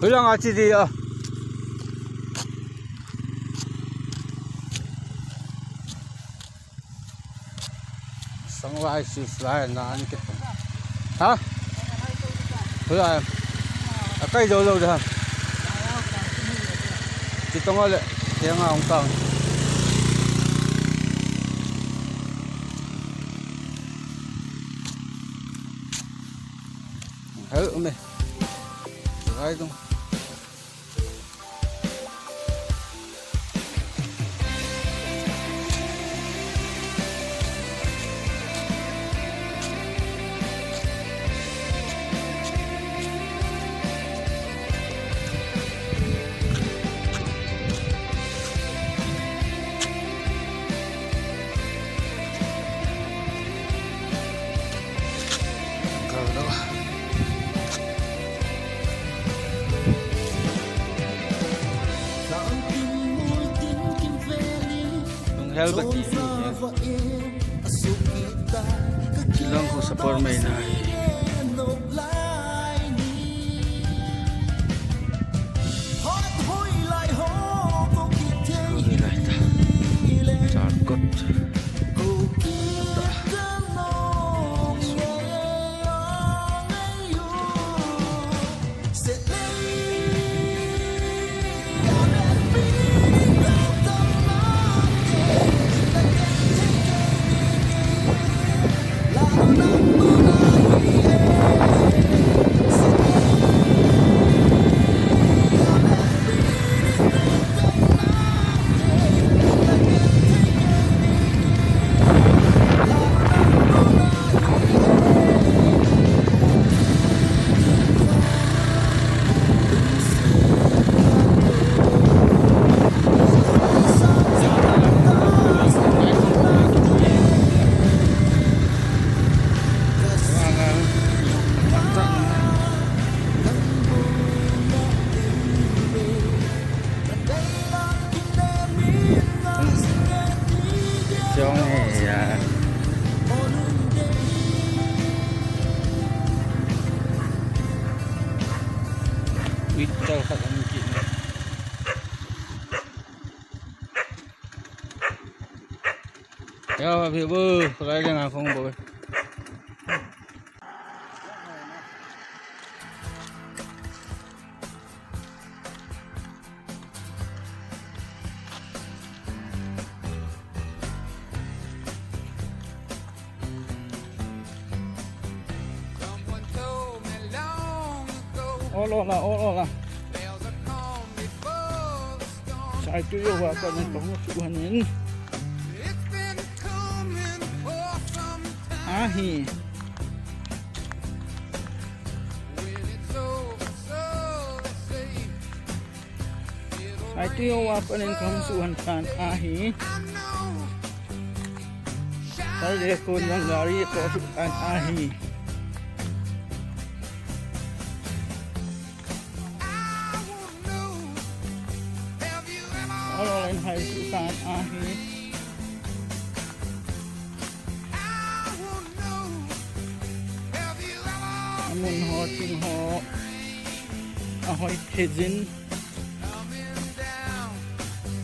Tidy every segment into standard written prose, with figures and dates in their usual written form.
Hilang aci dia. Sunrise is lain na anh kita. Hả? Hilang. Cái đâu đâu đó. Chỉ tông ở lại. Tiếng ông tông. Hử mày. Cái đâu. Helmet ini bilang ko sa porma na charkot Ito sa kamingkin. Ya, Pak Bu, kaya lang akong boy. Olah. Sa ito yung wapa ng pangusuhan yun. Ahi. Sa ito yung wapa ng pangusuhan kan ahi. Sa lekon ng lari ito kan ahi. Lain hai sukan ahi amun ho ting ho ahoy tezin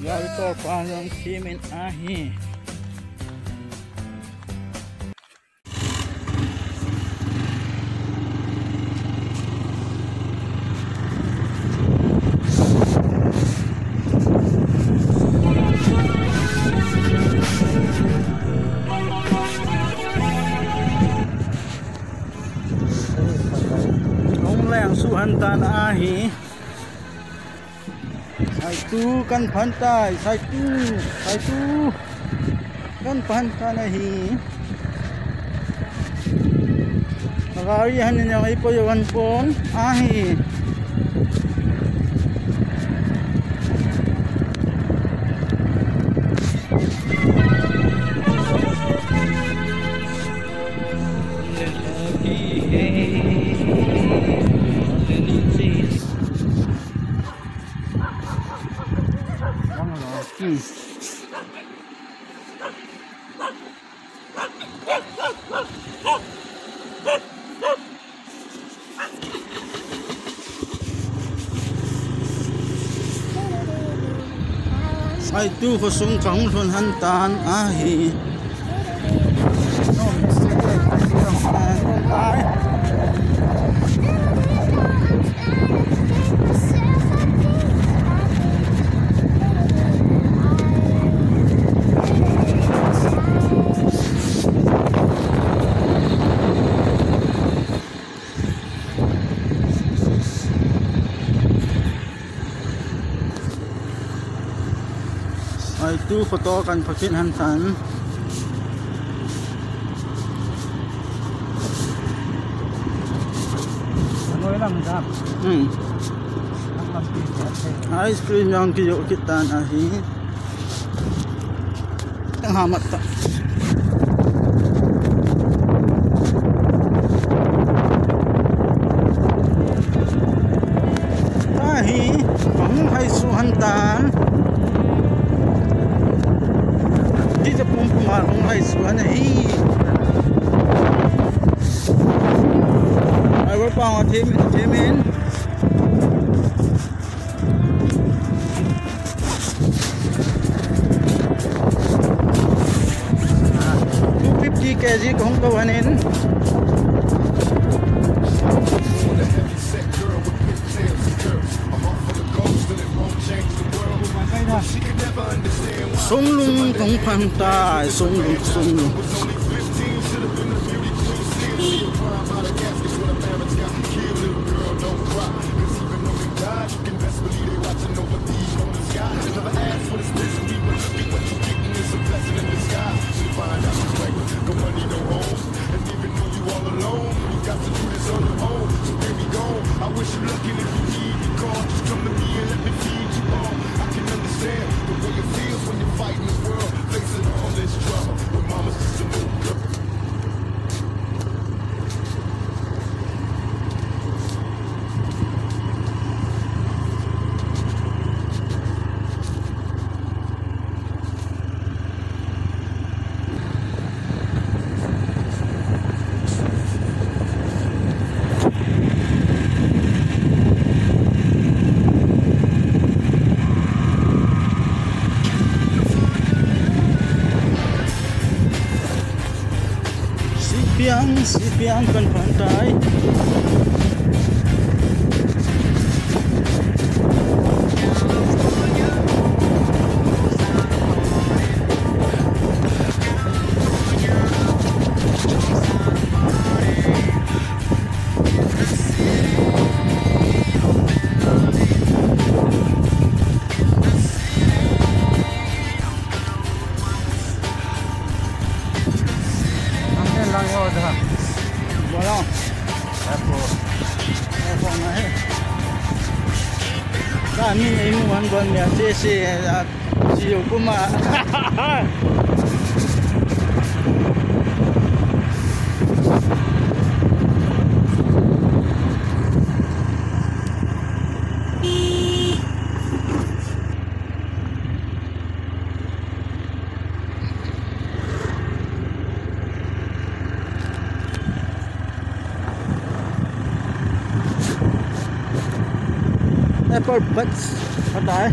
ya ito palang simen ahi Suhan ahi. Satu kan pantai, satu kan pantai nahi. Nakarihan niya ay po yung pon ahi. ai tu ko sung kang thon han tan a hi ai tu photo kan phakin han tan Nói lắm ra. ice cream yang ki yo kitan a hi tang hamat ta ta hi pang hai su han tan điจะปุ่มปุ่มมาลงไห้สวนไอ้ไอ้วัดปางว่าทีมิน250 kg ของตัวนี้สงลุงของพันตาสงลุงsipiang kan pantai Voilà. Kami imuan kon ya sisi siyo kuma. Apple buds ở đây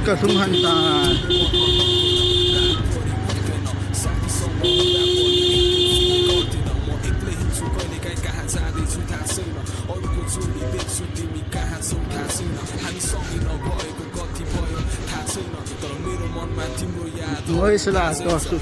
Kasung hantar Ngôi sẽ là to sự